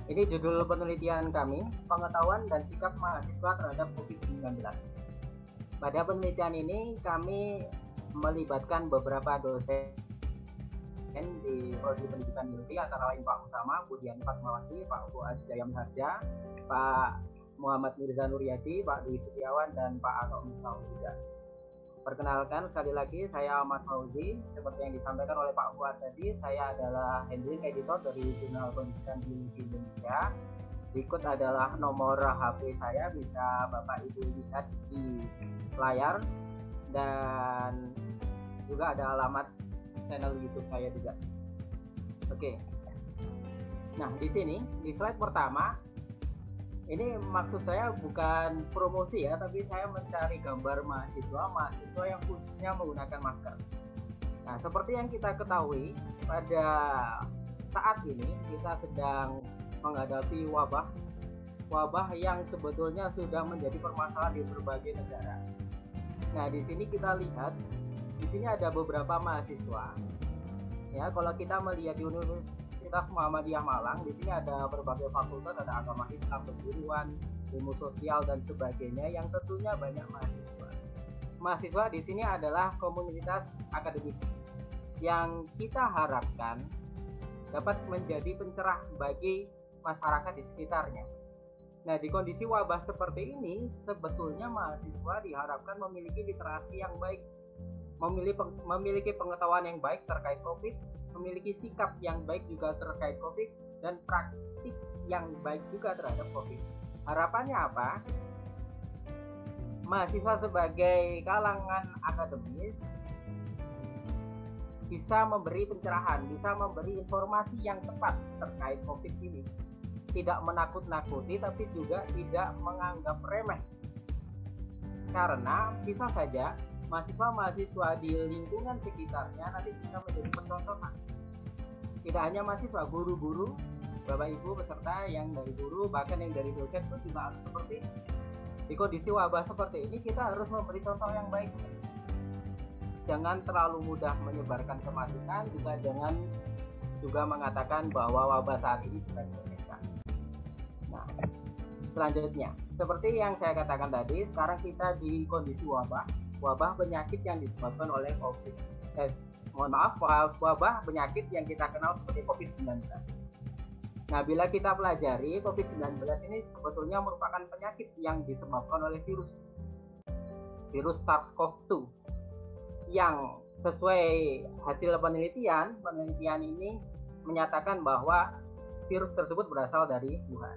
Ini judul penelitian kami, pengetahuan dan sikap mahasiswa terhadap COVID-19. Pada penelitian ini kami melibatkan beberapa dosen di Prodi Pendidikan Ilmu antara lain Pak Utama, Budian Fatmawati, Pak Fuad Jayam Harja, Pak Muhammad Mirza Nuryadi, Pak Dwi Setiawan, dan Pak Atok Misal. Perkenalkan sekali lagi, saya Ahmad Fauzi. Seperti yang disampaikan oleh Pak Fuad tadi, saya adalah handling editor dari Jurnal Pendidikan Biologi Indonesia. Berikut adalah nomor HP saya, bisa Bapak Ibu lihat di layar, dan juga ada alamat channel YouTube saya juga. Oke. Nah, di sini di slide pertama ini maksud saya bukan promosi ya, tapi saya mencari gambar mahasiswa yang khususnya menggunakan masker. Nah, seperti yang kita ketahui, pada saat ini kita sedang menghadapi wabah yang sebetulnya sudah menjadi permasalahan di berbagai negara. Nah, di sini kita lihat, di sini ada beberapa mahasiswa. Ya, kalau kita melihat di Universitas Muhammadiyah Malang, di sini ada berbagai fakultas, ada agama Islam, keguruan, ilmu sosial dan sebagainya, yang tentunya banyak mahasiswa. Mahasiswa di sini adalah komunitas akademis yang kita harapkan dapat menjadi pencerah bagi masyarakat di sekitarnya. Nah, di kondisi wabah seperti ini, sebetulnya mahasiswa diharapkan memiliki literasi yang baik, memiliki pengetahuan yang baik terkait COVID, memiliki sikap yang baik juga terkait COVID, dan praktik yang baik juga terhadap COVID. Harapannya apa? Mahasiswa sebagai kalangan akademis bisa memberi pencerahan, bisa memberi informasi yang tepat terkait COVID ini. Tidak menakut-nakuti, tapi juga tidak menganggap remeh. Karena bisa saja mahasiswa-mahasiswa di lingkungan sekitarnya nanti bisa menjadi pencontohan. Tidak hanya mahasiswa, guru-guru, Bapak Ibu peserta yang dari guru, bahkan yang dari dosen pun juga harus seperti ini. Di kondisi wabah seperti ini, kita harus memberi contoh yang baik. Jangan terlalu mudah menyebarkan kematian, juga jangan juga mengatakan bahwa wabah saat ini sudah selesai. Nah, selanjutnya, seperti yang saya katakan tadi, sekarang kita di kondisi wabah penyakit yang disebabkan oleh wabah penyakit yang kita kenal sebagai COVID-19. Nah, bila kita pelajari, COVID-19 ini sebetulnya merupakan penyakit yang disebabkan oleh virus SARS-CoV-2, yang sesuai hasil penelitian ini menyatakan bahwa virus tersebut berasal dari Wuhan.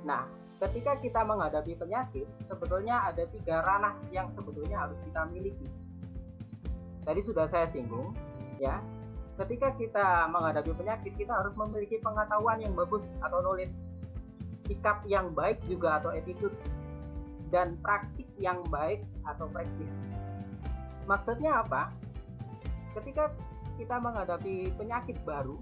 Nah, ketika kita menghadapi penyakit, sebetulnya ada 3 ranah yang sebetulnya harus kita miliki. Tadi sudah saya singgung, ya. Ketika kita menghadapi penyakit, kita harus memiliki pengetahuan yang bagus atau knowledge, sikap yang baik juga atau attitude, dan praktik yang baik atau praktis. Maksudnya apa? Ketika kita menghadapi penyakit baru,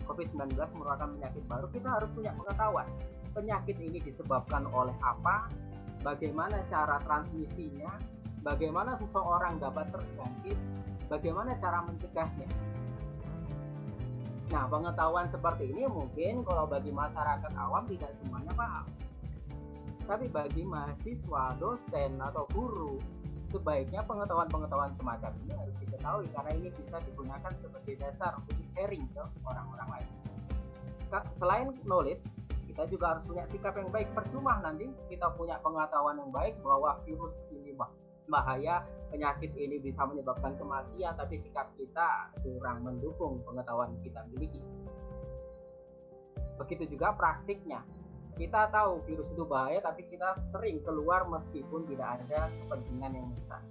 COVID-19 merupakan penyakit baru, kita harus punya pengetahuan. Penyakit ini disebabkan oleh apa, bagaimana cara transmisinya, bagaimana seseorang dapat terjangkit, bagaimana cara mencegahnya. Nah, pengetahuan seperti ini mungkin kalau bagi masyarakat awam tidak semuanya paham. Tapi bagi mahasiswa, dosen, atau guru, sebaiknya pengetahuan-pengetahuan semacam ini harus diketahui, karena ini bisa digunakan sebagai dasar untuk sharing ke orang-orang lain. Selain knowledge, kita juga harus punya sikap yang baik. Percuma nanti kita punya pengetahuan yang baik bahwa virus ini bahaya, penyakit ini bisa menyebabkan kematian, tapi sikap kita kurang mendukung pengetahuan kita miliki. Begitu juga praktiknya. Kita tahu virus itu bahaya, tapi kita sering keluar meskipun tidak ada kepentingan yang besar.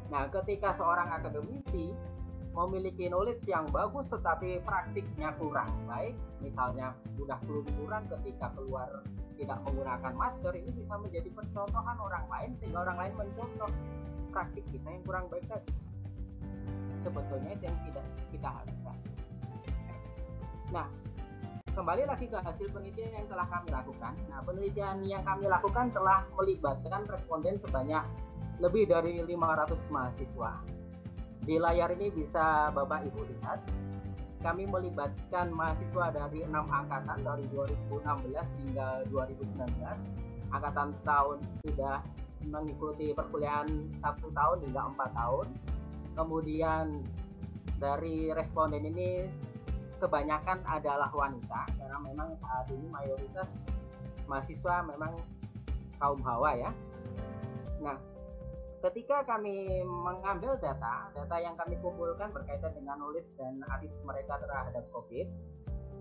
Nah, ketika seorang akademisi memiliki knowledge yang bagus tetapi praktiknya kurang baik, misalnya sudah keluyuran ketika keluar tidak menggunakan masker, ini bisa menjadi pencontohan orang lain sehingga orang lain mencontoh praktik kita yang kurang baik tadi. Sebetulnya itu yang tidak kita harapkan. Nah, kembali lagi ke hasil penelitian yang telah kami lakukan. Nah, penelitian yang kami lakukan telah melibatkan responden sebanyak lebih dari 500 mahasiswa. Di layar ini bisa Bapak Ibu lihat. kami melibatkan mahasiswa dari 6 angkatan dari 2016 hingga 2019. Angkatan tahun sudah mengikuti perkuliahan 1 tahun hingga 4 tahun. Kemudian dari responden ini kebanyakan adalah wanita, karena memang saat ini mayoritas mahasiswa memang kaum hawa ya. Nah, ketika kami mengambil data yang kami kumpulkan berkaitan dengan knowledge dan attitude mereka terhadap COVID,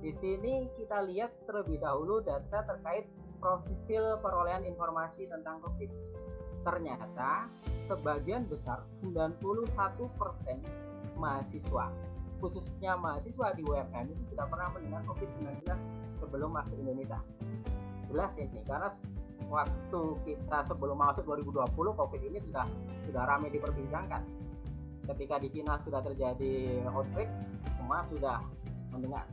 di sini kita lihat terlebih dahulu data terkait profil perolehan informasi tentang COVID. Ternyata sebagian besar 91% mahasiswa, khususnya mahasiswa di UMM itu tidak pernah mendengar COVID-19 sebelum masuk Indonesia. Jelas ini, karena waktu kita sebelum masuk 2020 COVID ini sudah ramai diperbincangkan. Ketika di China sudah terjadi outbreak, semua sudah mendengar.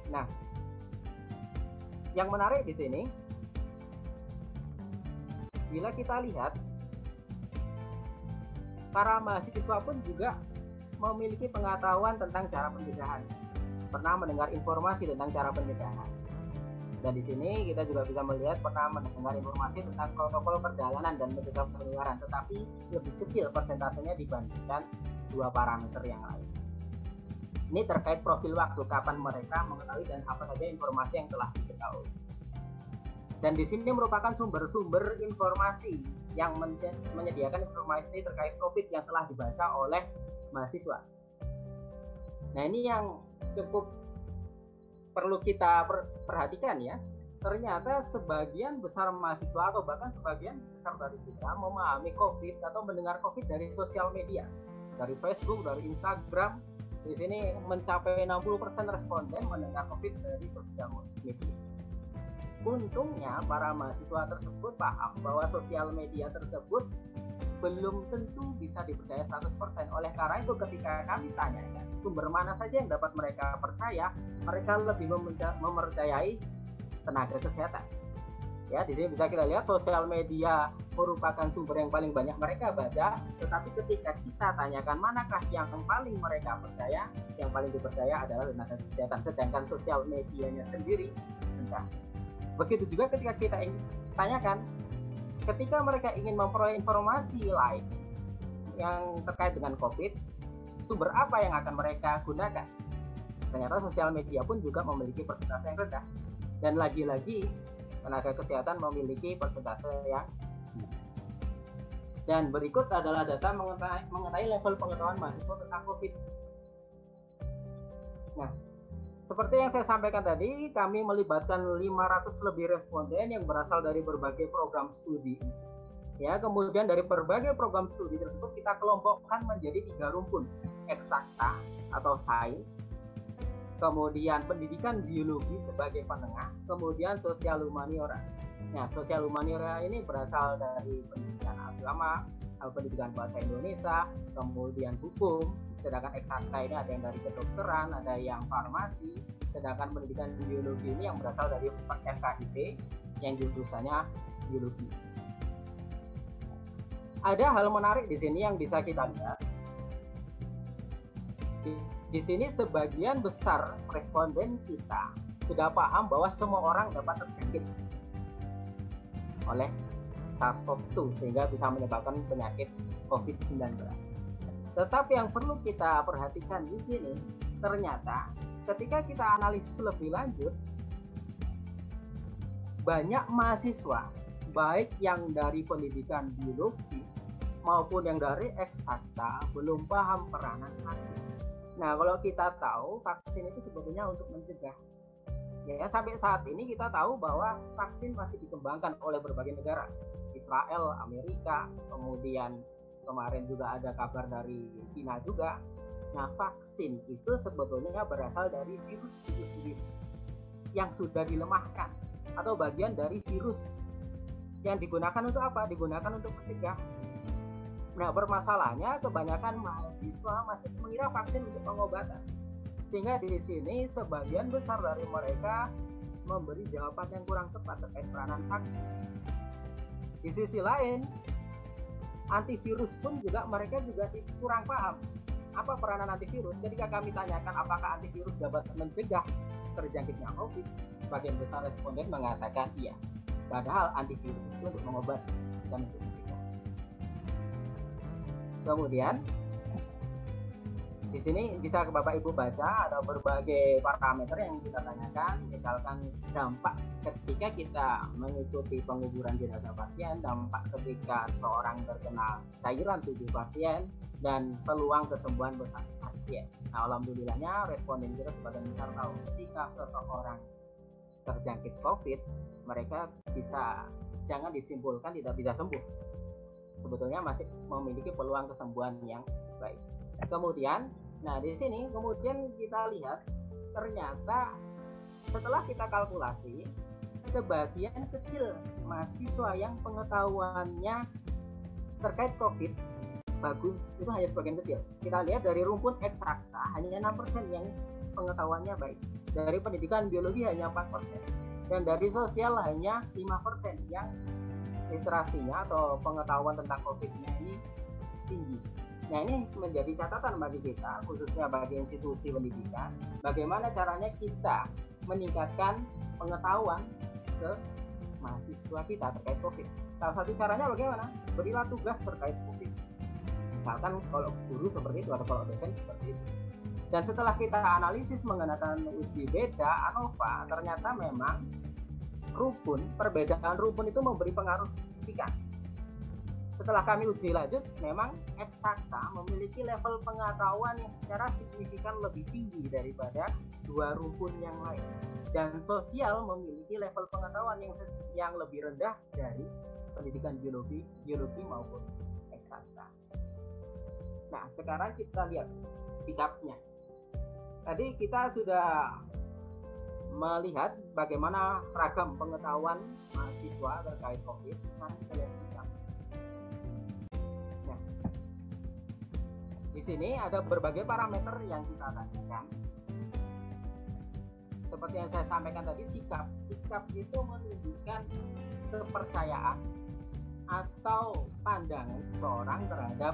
Nah, yang menarik di sini, bila kita lihat, para mahasiswa pun juga memiliki pengetahuan tentang cara pencegahan, pernah mendengar informasi tentang cara pencegahan. Dan di sini kita juga bisa melihat pernah mendengar informasi tentang protokol perjalanan dan mencegah penularan, tetapi lebih kecil persentasenya dibandingkan dua parameter yang lain. Ini terkait profil waktu, kapan mereka mengetahui dan apa saja informasi yang telah diketahui. Dan di sini merupakan sumber-sumber informasi yang menyediakan informasi terkait COVID yang telah dibaca oleh mahasiswa. Nah, ini yang cukup perlu kita perhatikan ya. Ternyata sebagian besar mahasiswa atau bahkan sebagian besar dari kita memahami COVID atau mendengar COVID dari sosial media, dari Facebook, dari Instagram. Di sini mencapai 60% responden mendengar COVID dari sosial media. Untungnya para mahasiswa tersebut paham bahwa sosial media tersebut belum tentu bisa dipercaya 100%. Oleh karena itu ketika kami tanyakan sumber mana saja yang dapat mereka percaya, mereka lebih mempercayai tenaga kesehatan. Ya, di sini bisa kita lihat sosial media merupakan sumber yang paling banyak mereka baca, tetapi ketika kita tanyakan manakah yang paling mereka percaya, yang paling dipercaya adalah tenaga kesehatan, sedangkan sosial medianya sendiri rendah. Begitu juga ketika kita tanyakan, ketika mereka ingin memperoleh informasi lain yang terkait dengan COVID, sumber apa yang akan mereka gunakan? Ternyata sosial media pun juga memiliki persentase yang rendah. Dan lagi-lagi, tenaga kesehatan memiliki persentase yang rendah. Dan berikut adalah data mengenai level pengetahuan mahasiswa tentang COVID. Nah, seperti yang saya sampaikan tadi, kami melibatkan 500 lebih responden yang berasal dari berbagai program studi. Ya, kemudian dari berbagai program studi tersebut kita kelompokkan menjadi 3 rumpun: eksakta atau sains, kemudian pendidikan biologi sebagai penengah, kemudian sosial humaniora. Nah, sosial humaniora ini berasal dari pendidikan agama, pendidikan bahasa Indonesia, kemudian hukum. Sedangkan eksakta ini ada yang dari kedokteran, ada yang farmasi. Sedangkan pendidikan biologi ini yang berasal dari FKIP yang jurusannya biologi. Ada hal menarik di sini yang bisa kita lihat. Di sini sebagian besar responden kita sudah paham bahwa semua orang dapat terjangkit oleh SARS-CoV-2 sehingga bisa menyebabkan penyakit COVID-19. Tetapi yang perlu kita perhatikan di sini, ternyata ketika kita analisis lebih lanjut, banyak mahasiswa, baik yang dari pendidikan biologi maupun yang dari eksakta, belum paham peranan vaksin. Nah, kalau kita tahu vaksin itu sebetulnya untuk mencegah. Ya, sampai saat ini kita tahu bahwa vaksin masih dikembangkan oleh berbagai negara, Israel, Amerika, kemudian kemarin juga ada kabar dari China juga. Nah, vaksin itu sebetulnya berasal dari virus itu sendiri yang sudah dilemahkan atau bagian dari virus yang digunakan untuk apa? Digunakan untuk mencegah. Nah, permasalahannya kebanyakan mahasiswa masih mengira vaksin untuk pengobatan. Sehingga di sini sebagian besar dari mereka memberi jawaban yang kurang tepat terkait peranan vaksin. Di sisi lain, antivirus pun juga mereka juga kurang paham apa peranan antivirus? Ketika kami tanyakan apakah antivirus dapat mencegah terjangkitnya COVID, sebagian besar responden mengatakan iya. Padahal antivirus itu untuk mengobati dan untuk mencegah. Kemudian di sini bisa Bapak Ibu baca ada berbagai parameter yang kita tanyakan, misalkan dampak ketika kita mengikuti penguburan jenazah pasien, dampak ketika seorang terkena cairan tubuh pasien, dan peluang kesembuhan pasien. Nah, alhamdulillahnya responden kita sebagian besar tahu ketika seseorang terjangkit COVID, mereka jangan disimpulkan tidak bisa sembuh. Sebetulnya masih memiliki peluang kesembuhan yang baik. Kemudian, nah di sini kemudian kita lihat ternyata setelah kita kalkulasi, sebagian kecil mahasiswa yang pengetahuannya terkait COVID bagus itu hanya sebagian kecil. Kita lihat dari rumpun eksakta hanya 6% yang pengetahuannya baik. Dari pendidikan biologi hanya 4%. Dan dari sosial hanya 5% yang literasinya atau pengetahuan tentang COVID-nya ini tinggi. Nah, ini menjadi catatan bagi kita, khususnya bagi institusi pendidikan, bagaimana caranya kita meningkatkan pengetahuan ke mahasiswa kita terkait COVID. Salah satu caranya bagaimana? Berilah tugas terkait COVID. Misalkan kalau guru seperti itu atau kalau dosen seperti itu. Dan setelah kita analisis menggunakan uji beda, ANOVA, ternyata memang perbedaan rukun itu memberi pengaruh signifikan. Setelah kami uji lanjut, memang eksakta memiliki level pengetahuan yang secara signifikan lebih tinggi daripada dua rumpun yang lain. Dan sosial memiliki level pengetahuan yang lebih rendah dari pendidikan biologi maupun eksakta. Nah, sekarang kita lihat sikapnya. Tadi kita sudah melihat bagaimana ragam pengetahuan mahasiswa terkait COVID. Sekarang kita lihat sikap. Nah, di sini ada berbagai parameter yang kita tanyakan. Seperti yang saya sampaikan tadi, sikap itu menunjukkan kepercayaan atau pandangan seorang terhadap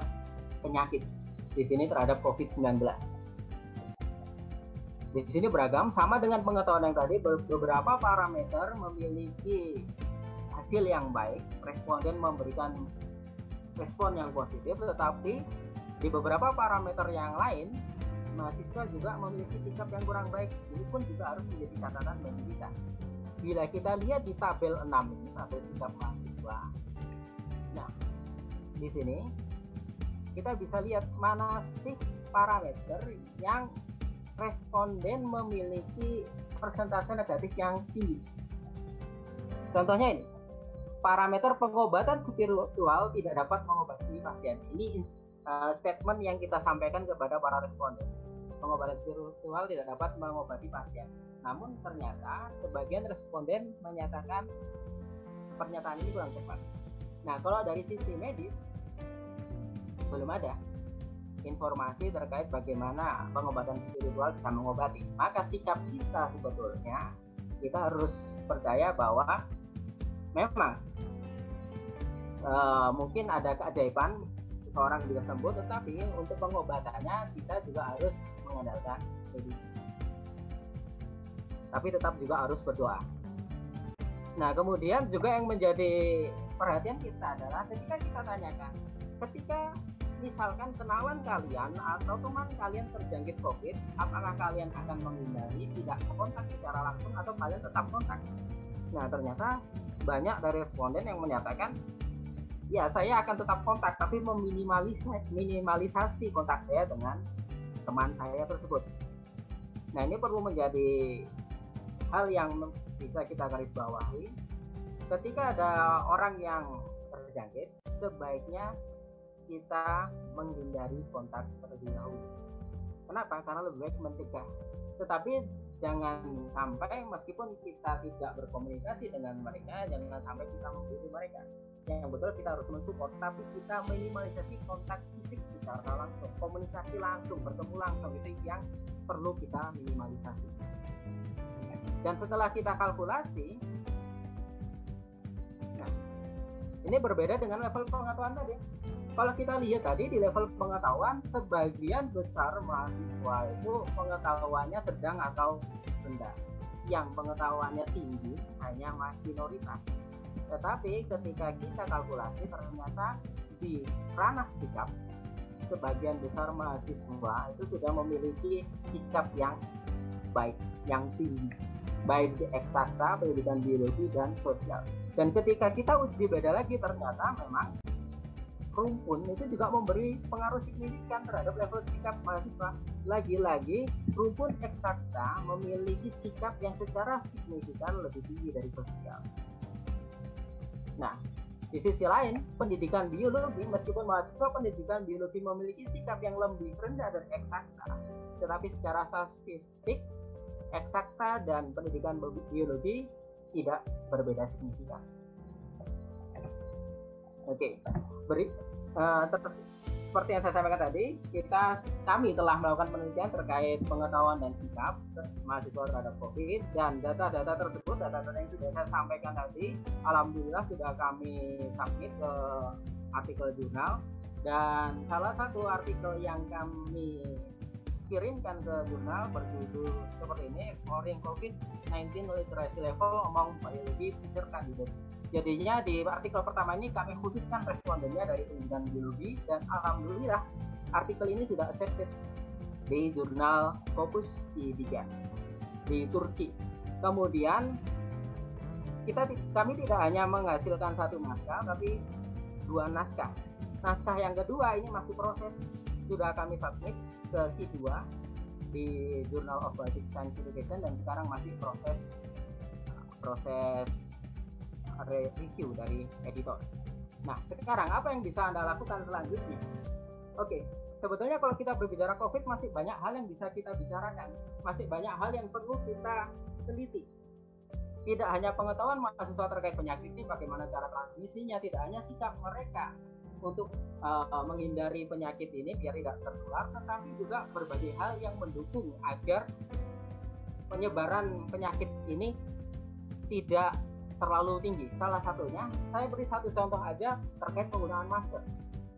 penyakit. Di sini terhadap COVID-19. Di sini beragam, sama dengan pengetahuan yang tadi, beberapa parameter memiliki hasil yang baik, responden memberikan respon yang positif, tetapi di beberapa parameter yang lain, mahasiswa juga memiliki sikap yang kurang baik. Ini pun juga harus menjadi catatan bagi kita. Bila kita lihat di tabel 6 ini, tabel sikap mahasiswa. Nah, di sini kita bisa lihat mana sih parameter yang responden memiliki persentase negatif yang tinggi. Contohnya ini, parameter pengobatan spiritual tidak dapat mengobati pasien. Ini statement yang kita sampaikan kepada para responden. Pengobatan spiritual tidak dapat mengobati pasien. Namun ternyata sebagian responden menyatakan pernyataan ini kurang tepat. Nah, kalau dari sisi medis belum ada informasi terkait bagaimana pengobatan spiritual bisa mengobati. Maka sikap kita sebetulnya kita harus percaya bahwa memang mungkin ada keajaiban seorang bisa sembuh, tetapi untuk pengobatannya kita juga harus mengandalkan medis. Tapi tetap juga harus berdoa. Nah, kemudian juga yang menjadi perhatian kita adalah ketika kita tanyakan, ketika misalkan kenalan kalian atau teman kalian terjangkit COVID, apakah kalian akan menghindari tidak kontak secara langsung atau kalian tetap kontak? Nah, ternyata banyak dari responden yang menyatakan, ya saya akan tetap kontak, tapi minimalisasi kontak saya dengan teman saya tersebut. Nah, ini perlu menjadi hal yang bisa kita garis bawahi. Ketika ada orang yang terjangkit, sebaiknya kita menghindari kontak terlebih dahulu. Kenapa? Karena lebih baik mencegah. Tetapi jangan sampai meskipun kita tidak berkomunikasi dengan mereka, jangan sampai kita membunuh mereka. Yang betul kita harus mensupport, tapi kita minimalisasi kontak fisik secara langsung, komunikasi langsung, bertemu langsung, itu yang perlu kita minimalisasi. Dan setelah kita kalkulasi, nah, ini berbeda dengan level pengetahuan tadi. kalau kita lihat tadi di level pengetahuan, sebagian besar mahasiswa itu pengetahuannya sedang atau rendah. Yang pengetahuannya tinggi hanya minoritas. Tetapi ketika kita kalkulasi, ternyata di ranah sikap, sebagian besar mahasiswa itu sudah memiliki sikap yang baik, yang tinggi, baik di eksakta, pendidikan biologi, dan sosial. Dan ketika kita uji beda lagi, ternyata memang rumpun itu juga memberi pengaruh signifikan terhadap level sikap mahasiswa. Lagi-lagi rumpun eksakta memiliki sikap yang secara signifikan lebih tinggi dari sosial. Nah, di sisi lain, pendidikan biologi, meskipun mahasiswa pendidikan biologi memiliki sikap yang lebih rendah dari eksakta, tetapi secara statistik, eksakta dan pendidikan biologi tidak berbeda signifikan. Oke, seperti yang saya sampaikan tadi, kami telah melakukan penelitian terkait pengetahuan dan sikap mahasiswa terhadap COVID, dan data-data tersebut, data-data yang sudah saya sampaikan tadi, alhamdulillah sudah kami submit ke artikel jurnal, dan salah satu artikel yang kami kirimkan ke jurnal berjudul seperti ini, Exploring COVID-19 Literacy Level Among Biology Teacher Candidates. Jadinya di artikel pertama ini kami khususkan respondennya dari pendidikan biologi, dan alhamdulillah artikel ini sudah accepted di jurnal Scopus di Turki. Kemudian kami tidak hanya menghasilkan satu naskah, tapi 2 naskah. Naskah yang kedua ini masih proses, sudah kami submit ke Q2 di Journal of Basic Science Education, dan sekarang masih proses review dari editor. Nah, sekarang apa yang bisa Anda lakukan selanjutnya? Oke, sebetulnya kalau kita berbicara COVID, masih banyak hal yang bisa kita bicarakan, masih banyak hal yang perlu kita teliti. Tidak hanya pengetahuan mahasiswa terkait penyakit ini, bagaimana cara transmisinya, tidak hanya sikap mereka untuk menghindari penyakit ini biar tidak tertular, tetapi juga berbagai hal yang mendukung agar penyebaran penyakit ini tidak terlalu tinggi. Salah satunya, saya beri satu contoh aja terkait penggunaan masker.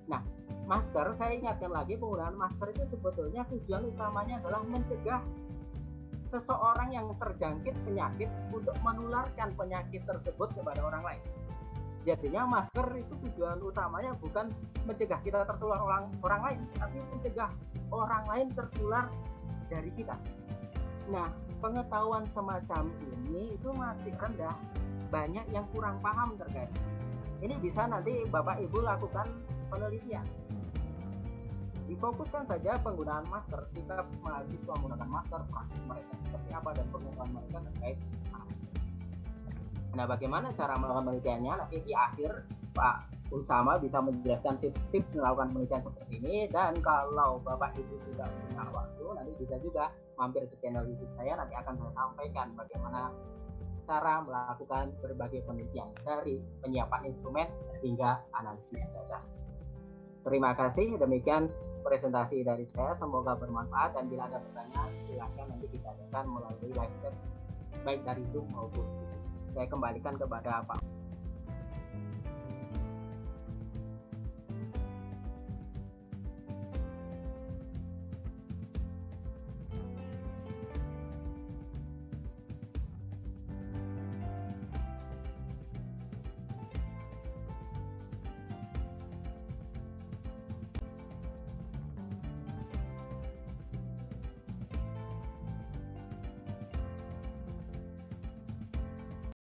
Nah, masker, saya ingatkan lagi, penggunaan masker itu sebetulnya tujuan utamanya adalah mencegah seseorang yang terjangkit penyakit untuk menularkan penyakit tersebut kepada orang lain. Jadinya masker itu tujuan utamanya bukan mencegah kita tertular orang lain, tapi mencegah orang lain tertular dari kita. Nah, pengetahuan semacam ini itu masih rendah, banyak yang kurang paham terkait. Ini bisa nanti Bapak Ibu lakukan penelitian. Difokuskan saja penggunaan masker, sikap mahasiswa menggunakan masker, praktik mereka seperti apa, dan pengetahuan mereka terkait. Nah, bagaimana cara melakukan penelitiannya? Nanti di akhir Pak Usama bisa menjelaskan tips-tips melakukan penelitian seperti ini, dan kalau Bapak Ibu tidak punya waktu, nanti bisa juga mampir ke channel YouTube saya, nanti akan saya sampaikan bagaimana cara melakukan berbagai penelitian dari penyiapan instrumen hingga analisis data. Terima kasih, demikian presentasi dari saya, semoga bermanfaat, dan bila ada pertanyaan silakan nanti kita akan melalui live chat baik dari Zoom maupun saya kembalikan kepada Pak